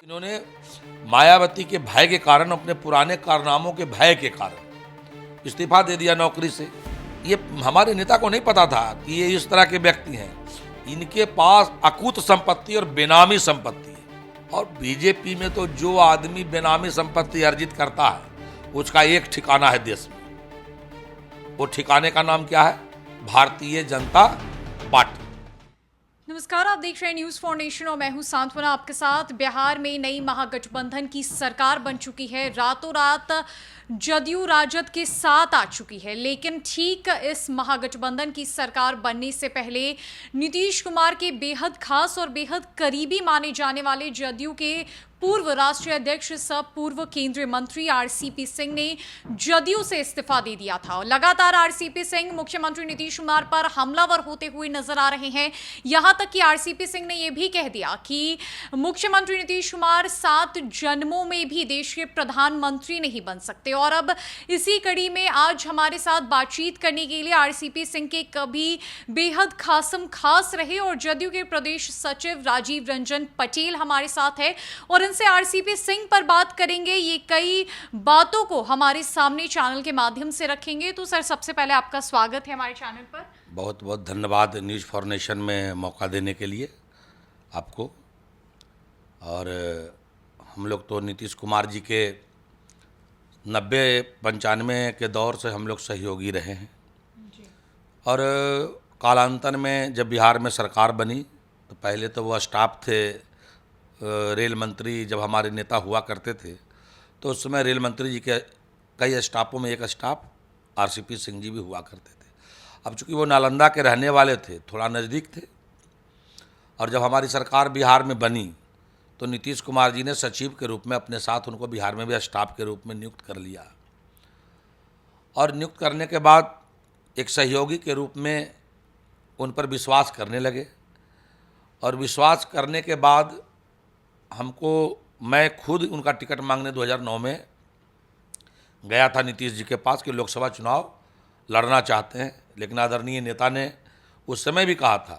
इन्होंने मायावती के भय के कारण, अपने पुराने कारनामों के भय के कारण इस्तीफा दे दिया नौकरी से। ये हमारे नेता को नहीं पता था कि ये इस तरह के व्यक्ति हैं। इनके पास अकूत संपत्ति और बेनामी संपत्ति है, और बीजेपी में तो जो आदमी बेनामी संपत्ति अर्जित करता है उसका एक ठिकाना है देश में। वो ठिकाने का नाम क्या है? भारतीय जनता पार्टी। नमस्कार, आप देख रहे हैं न्यूज फॉर नेशन और मैं हूं सांत्वना आपके साथ। बिहार में नई महागठबंधन की सरकार बन चुकी है, रातों रात जदयू राजद के साथ आ चुकी है। लेकिन ठीक इस महागठबंधन की सरकार बनने से पहले नीतीश कुमार के बेहद खास और बेहद करीबी माने जाने वाले जदयू के पूर्व राष्ट्रीय अध्यक्ष सह पूर्व केंद्रीय मंत्री आरसीपी सिंह ने जदयू से इस्तीफा दे दिया था। और लगातार आरसीपी सिंह मुख्यमंत्री नीतीश कुमार पर हमलावर होते हुए नजर आ रहे हैं। यहां तक कि आरसीपी सिंह ने यह भी कह दिया कि मुख्यमंत्री नीतीश कुमार 7 जन्मों में भी देश के प्रधानमंत्री नहीं बन सकते। और अब इसी कड़ी में आज हमारे साथ बातचीत करने के लिए आरसीपी सिंह के कभी बेहद खास रहे और जदयू के प्रदेश सचिव राजीव रंजन पटेल हमारे साथ है, और से आरसीपी सिंह पर बात करेंगे। ये कई बातों को हमारे सामने चैनल के माध्यम से रखेंगे। तो सर, सबसे पहले आपका स्वागत है हमारे चैनल पर। बहुत बहुत धन्यवाद न्यूज़ फॉर नेशन में मौका देने के लिए आपको। और हम लोग तो नीतीश कुमार जी के 90-95 के दौर से हम लोग सहयोगी रहे हैं जी। और कालांतर में जब बिहार में सरकार बनी तो पहले तो वो स्टाफ थे, रेल मंत्री जब हमारे नेता हुआ करते थे तो उस समय रेल मंत्री जी के कई स्टाफों में एक स्टाफ आरसीपी सिंह जी भी हुआ करते थे। अब चूंकि वो नालंदा के रहने वाले थे, थोड़ा नज़दीक थे, और जब हमारी सरकार बिहार में बनी तो नीतीश कुमार जी ने सचिव के रूप में अपने साथ उनको बिहार में भी स्टाफ के रूप में नियुक्त कर लिया। और नियुक्त करने के बाद एक सहयोगी के रूप में उन पर विश्वास करने लगे। और विश्वास करने के बाद मैं खुद उनका टिकट मांगने 2009 में गया था नीतीश जी के पास कि लोकसभा चुनाव लड़ना चाहते हैं। लेकिन आदरणीय नेता ने उस समय भी कहा था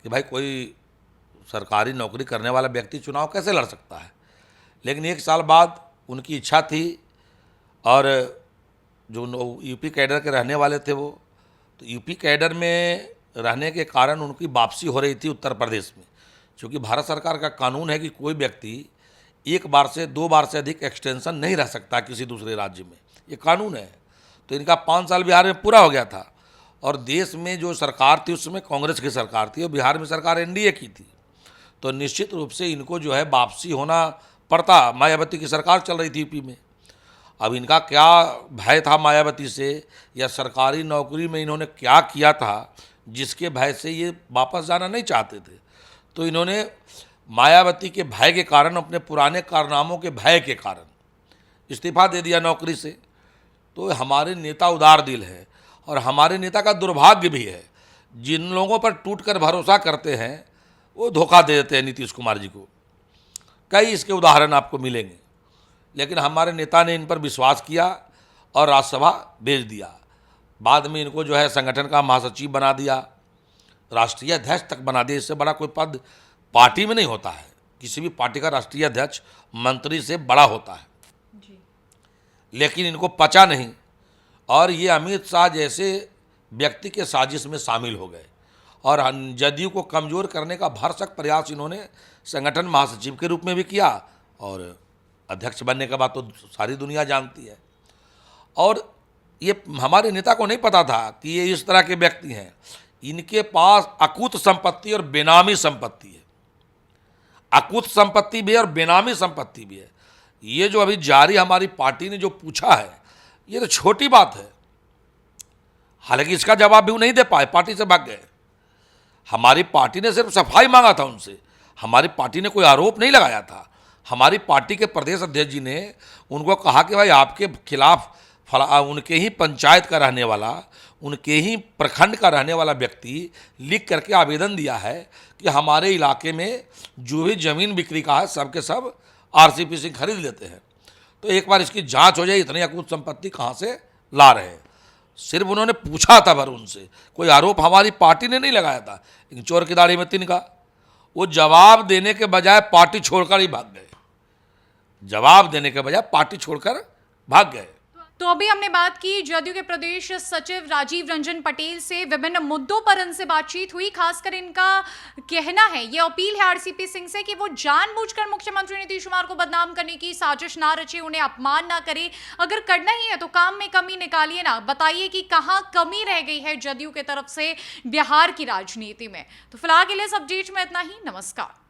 कि भाई कोई सरकारी नौकरी करने वाला व्यक्ति चुनाव कैसे लड़ सकता है। लेकिन 1 साल बाद उनकी इच्छा थी, और जो यूपी कैडर के रहने वाले थे वो, तो यूपी कैडर में रहने के कारण उनकी वापसी हो रही थी उत्तर प्रदेश में। क्योंकि भारत सरकार का कानून है कि कोई व्यक्ति 1 बार से 2 बार से अधिक एक्सटेंशन नहीं रह सकता किसी दूसरे राज्य में, ये कानून है। तो इनका 5 साल बिहार में पूरा हो गया था, और देश में जो सरकार थी उस समय कांग्रेस की सरकार थी और बिहार में सरकार एनडीए की थी। तो निश्चित रूप से इनको जो है वापसी होना पड़ता। मायावती की सरकार चल रही थी यूपी में। अब इनका क्या भय था मायावती से, या सरकारी नौकरी में इन्होंने क्या किया था जिसके भय से ये वापस जाना नहीं चाहते थे। तो इन्होंने मायावती के भय के कारण, अपने पुराने कारनामों के भय के कारण इस्तीफा दे दिया नौकरी से। तो हमारे नेता उदार दिल है, और हमारे नेता का दुर्भाग्य भी है, जिन लोगों पर टूटकर भरोसा करते हैं वो धोखा दे देते हैं नीतीश कुमार जी को। कई इसके उदाहरण आपको मिलेंगे। लेकिन हमारे नेता ने इन पर विश्वास किया और राज्यसभा भेज दिया। बाद में इनको जो है संगठन का महासचिव बना दिया, राष्ट्रीय अध्यक्ष तक बना दिया। इससे बड़ा कोई पद पार्टी में नहीं होता है। किसी भी पार्टी का राष्ट्रीय अध्यक्ष मंत्री से बड़ा होता है जी। लेकिन इनको पचा नहीं, और ये अमित शाह जैसे व्यक्ति के साजिश में शामिल हो गए, और जदयू को कमज़ोर करने का भरसक प्रयास इन्होंने संगठन महासचिव के रूप में भी किया, और अध्यक्ष बनने के बाद तो सारी दुनिया जानती है। और ये हमारे नेता को नहीं पता था कि ये इस तरह के व्यक्ति हैं। इनके पास अकूत संपत्ति और बेनामी संपत्ति है। अकूत संपत्ति भी है और बेनामी संपत्ति भी है। ये जो अभी जारी हमारी पार्टी ने जो पूछा है, ये तो छोटी बात है। हालांकि इसका जवाब भी वो नहीं दे पाए, पार्टी से भाग गए। हमारी पार्टी ने सिर्फ सफाई मांगा था उनसे। हमारी पार्टी ने कोई आरोप नहीं लगाया था। हमारी पार्टी के प्रदेश अध्यक्ष जी ने उनको कहा कि भाई आपके खिलाफ उनके ही पंचायत का रहने वाला, उनके ही प्रखंड का रहने वाला व्यक्ति लिख करके आवेदन दिया है कि हमारे इलाके में जो भी ज़मीन बिक्री का है सब के सब आरसीपी सिंह खरीद लेते हैं। तो एक बार इसकी जांच हो जाए, इतनी अकूत संपत्ति कहाँ से ला रहे हैं। सिर्फ उन्होंने पूछा था भर उनसे, कोई आरोप हमारी पार्टी ने नहीं लगाया था। लेकिन चोर की दाढ़ी में तिनका, वो जवाब देने के बजाय पार्टी छोड़कर ही भाग गए। जवाब देने के बजाय पार्टी छोड़कर भाग गए। तो अभी हमने बात की जदयू के प्रदेश सचिव राजीव रंजन पटेल से, विभिन्न मुद्दों पर इनसे बातचीत हुई। खासकर इनका कहना है, ये अपील है आरसीपी सिंह से कि वो जानबूझकर मुख्यमंत्री नीतीश कुमार को बदनाम करने की साजिश ना रचे, उन्हें अपमान ना करे। अगर करना ही है तो काम में कमी निकालिए ना, बताइए कि कहां कमी रह गई है जदयू के तरफ से बिहार की राजनीति में। तो फिलहाल के लिए इस अपडेट में इतना ही। नमस्कार।